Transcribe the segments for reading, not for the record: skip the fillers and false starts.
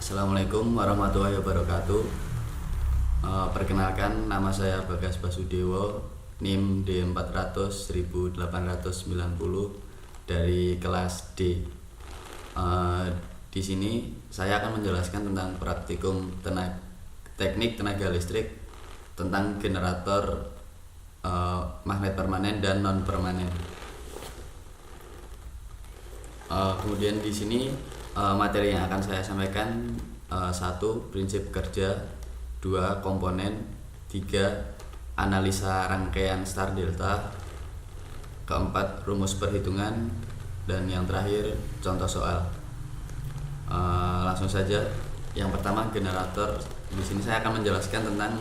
Assalamualaikum warahmatullahi wabarakatuh. Perkenalkan, nama saya Bagas Basudewo, NIM D400 1890 dari kelas D. Di sini saya akan menjelaskan tentang praktikum teknik tenaga listrik tentang generator magnet permanen dan non permanen. Kemudian di sini materi yang akan saya sampaikan: 1. Prinsip kerja, 2. Komponen, 3. Analisa rangkaian star delta, 4. Rumus perhitungan, dan yang terakhir contoh soal. Langsung saja. Yang pertama, generator. Di sini saya akan menjelaskan tentang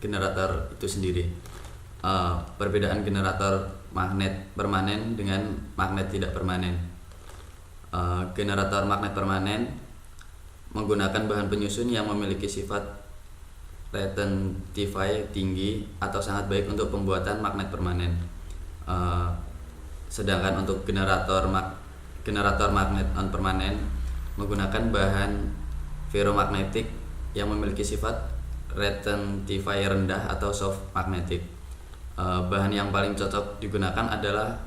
generator itu sendiri. Perbedaan generator magnet permanen dengan magnet tidak permanen. Generator magnet permanen menggunakan bahan penyusun yang memiliki sifat retentivity tinggi atau sangat baik untuk pembuatan magnet permanen. Sedangkan untuk generator magnet non permanen menggunakan bahan ferromagnetik yang memiliki sifat retentivity rendah atau soft magnetic. Bahan yang paling cocok digunakan adalah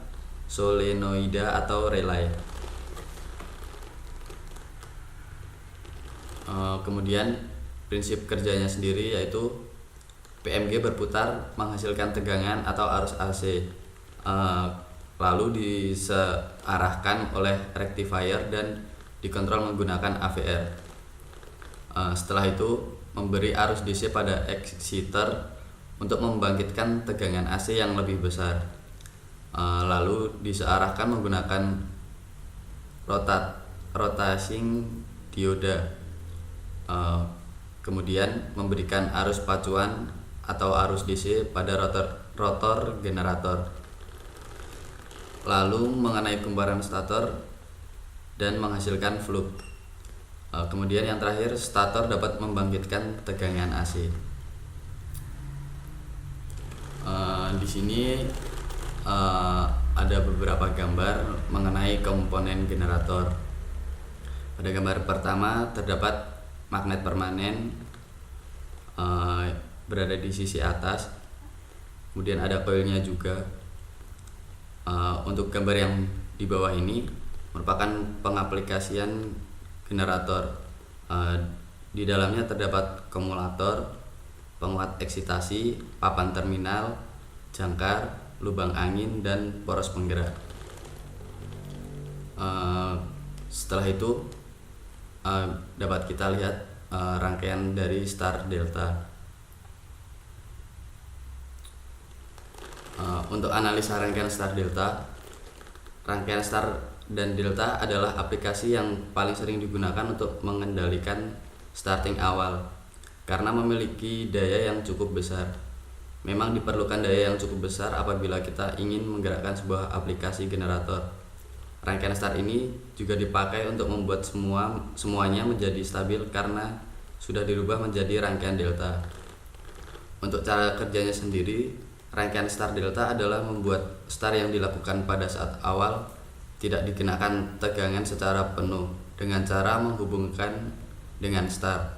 solenoida atau relay. Kemudian prinsip kerjanya sendiri yaitu PMG berputar menghasilkan tegangan atau arus AC, lalu disearahkan oleh rectifier dan dikontrol menggunakan AVR. Setelah itu memberi arus DC pada exciter untuk membangkitkan tegangan AC yang lebih besar, lalu disearahkan menggunakan rotating dioda, kemudian memberikan arus pacuan atau arus DC pada rotor generator, lalu mengenai kumparan stator dan menghasilkan flux. Kemudian yang terakhir, stator dapat membangkitkan tegangan AC. Di sini ada beberapa gambar mengenai komponen generator. Pada gambar pertama terdapat magnet permanen berada di sisi atas, kemudian ada koilnya juga. Untuk gambar yang di bawah ini merupakan pengaplikasian generator. Di dalamnya terdapat kumulator, penguat eksitasi, papan terminal, jangkar, lubang angin, dan poros penggerak. Setelah itu dapat kita lihat rangkaian dari star delta. Untuk analisa rangkaian star delta, rangkaian star dan delta adalah aplikasi yang paling sering digunakan untuk mengendalikan starting awal karena memiliki daya yang cukup besar. Memang diperlukan daya yang cukup besar apabila kita ingin menggerakkan sebuah aplikasi generator. Rangkaian star ini juga dipakai untuk membuat semuanya menjadi stabil karena sudah dirubah menjadi rangkaian delta. Untuk cara kerjanya sendiri, rangkaian star delta adalah membuat star yang dilakukan pada saat awal tidak dikenakan tegangan secara penuh dengan cara menghubungkan dengan star.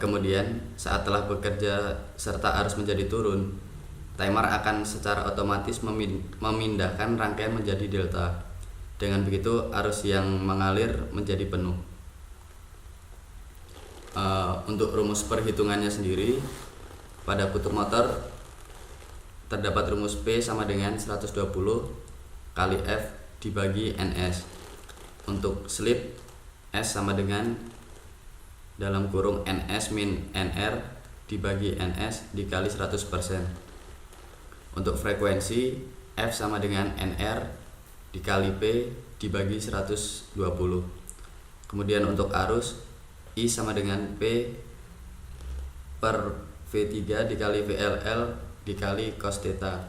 Kemudian saat telah bekerja serta arus menjadi turun, timer akan secara otomatis memindahkan rangkaian menjadi delta. Dengan begitu arus yang mengalir menjadi penuh. Untuk rumus perhitungannya sendiri, pada kutub motor terdapat rumus P sama dengan 120 kali F dibagi NS. Untuk slip, S sama dengan dalam kurung NS min NR dibagi NS dikali 100%. Untuk frekuensi, F sama dengan NR dikali P dibagi 120. Kemudian untuk arus, I sama dengan P per V3 dikali VLL dikali cos theta.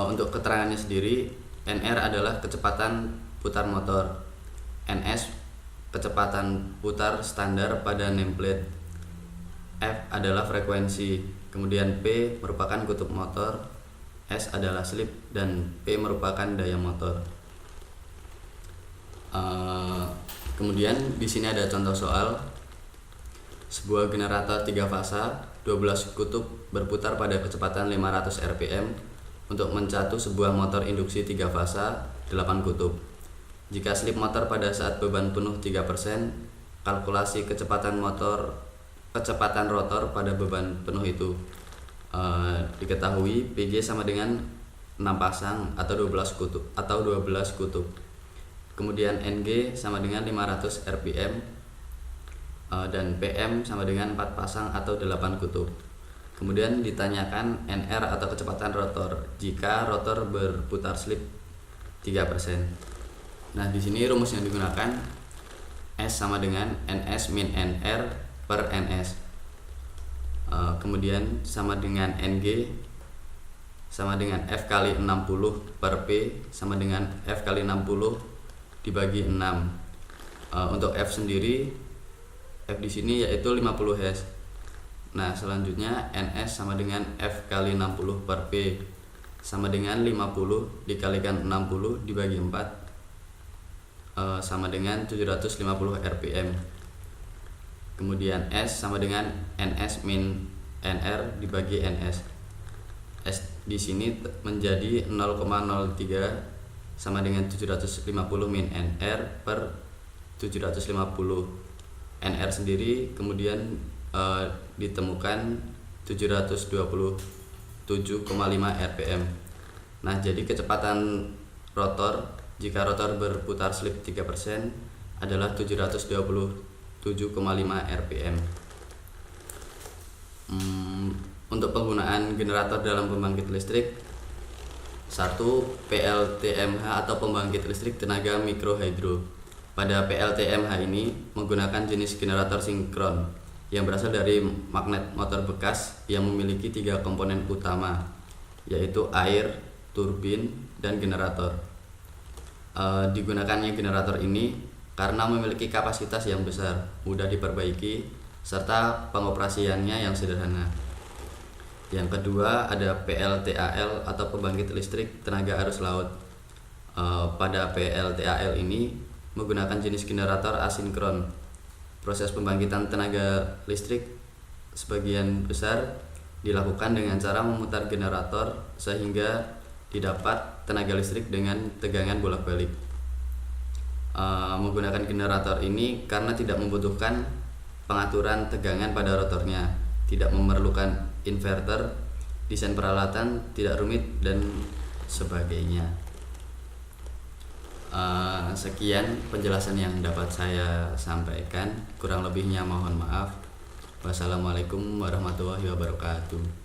Untuk keterangannya sendiri, NR adalah kecepatan putar motor, NS kecepatan putar standar pada nameplate, F adalah frekuensi, kemudian P merupakan kutub motor, S adalah slip, dan P merupakan daya motor. Eh, Kemudian di sini ada contoh soal. Sebuah generator 3 fasa 12 kutub berputar pada kecepatan 500 rpm untuk mencatu sebuah motor induksi 3 fasa 8 kutub. Jika slip motor pada saat beban penuh 3%, kalkulasi kecepatan rotor pada beban penuh itu. Diketahui PG sama dengan 6 pasang atau 12 kutub. Kemudian NG sama dengan 500 rpm dan PM sama dengan 4 pasang atau 8 kutub. Kemudian ditanyakan NR atau kecepatan rotor jika rotor berputar slip 3%. Nah, di sini rumus yang digunakan S sama dengan NS min NR per NS. Kemudian sama dengan NG sama dengan F kali 60 per P sama dengan F kali 60 dibagi 6. Untuk F sendiri, F di sini yaitu 50 Hz. Nah, selanjutnya NS sama dengan F kali 60 per P sama dengan 50 dikalikan 60 dibagi 4 sama dengan 750 rpm. Kemudian S sama dengan NS min NR dibagi NS. S di sini menjadi 0,03 sama dengan 750 min NR per 750 NR sendiri kemudian ditemukan 727,5 rpm. Nah, jadi kecepatan rotor jika rotor berputar slip 3% adalah 727,5 rpm. Untuk penggunaan generator dalam pembangkit listrik, 1. PLTMH atau pembangkit listrik tenaga mikrohidro. Pada PLTMH ini menggunakan jenis generator sinkron yang berasal dari magnet motor bekas yang memiliki 3 komponen utama, yaitu air, turbin, dan generator. Digunakannya generator ini karena memiliki kapasitas yang besar, mudah diperbaiki, serta pengoperasiannya yang sederhana. Yang kedua ada PLTAL atau pembangkit listrik tenaga arus laut. Pada PLTAL ini menggunakan jenis generator asinkron. Proses pembangkitan tenaga listrik sebagian besar dilakukan dengan cara memutar generator sehingga didapat tenaga listrik dengan tegangan bolak-balik. Menggunakan generator ini karena tidak membutuhkan pengaturan tegangan pada rotornya, tidak memerlukan inverter, desain peralatan tidak rumit, dan sebagainya. Sekian penjelasan yang dapat saya sampaikan, kurang lebihnya mohon maaf. Wassalamualaikum warahmatullahi wabarakatuh.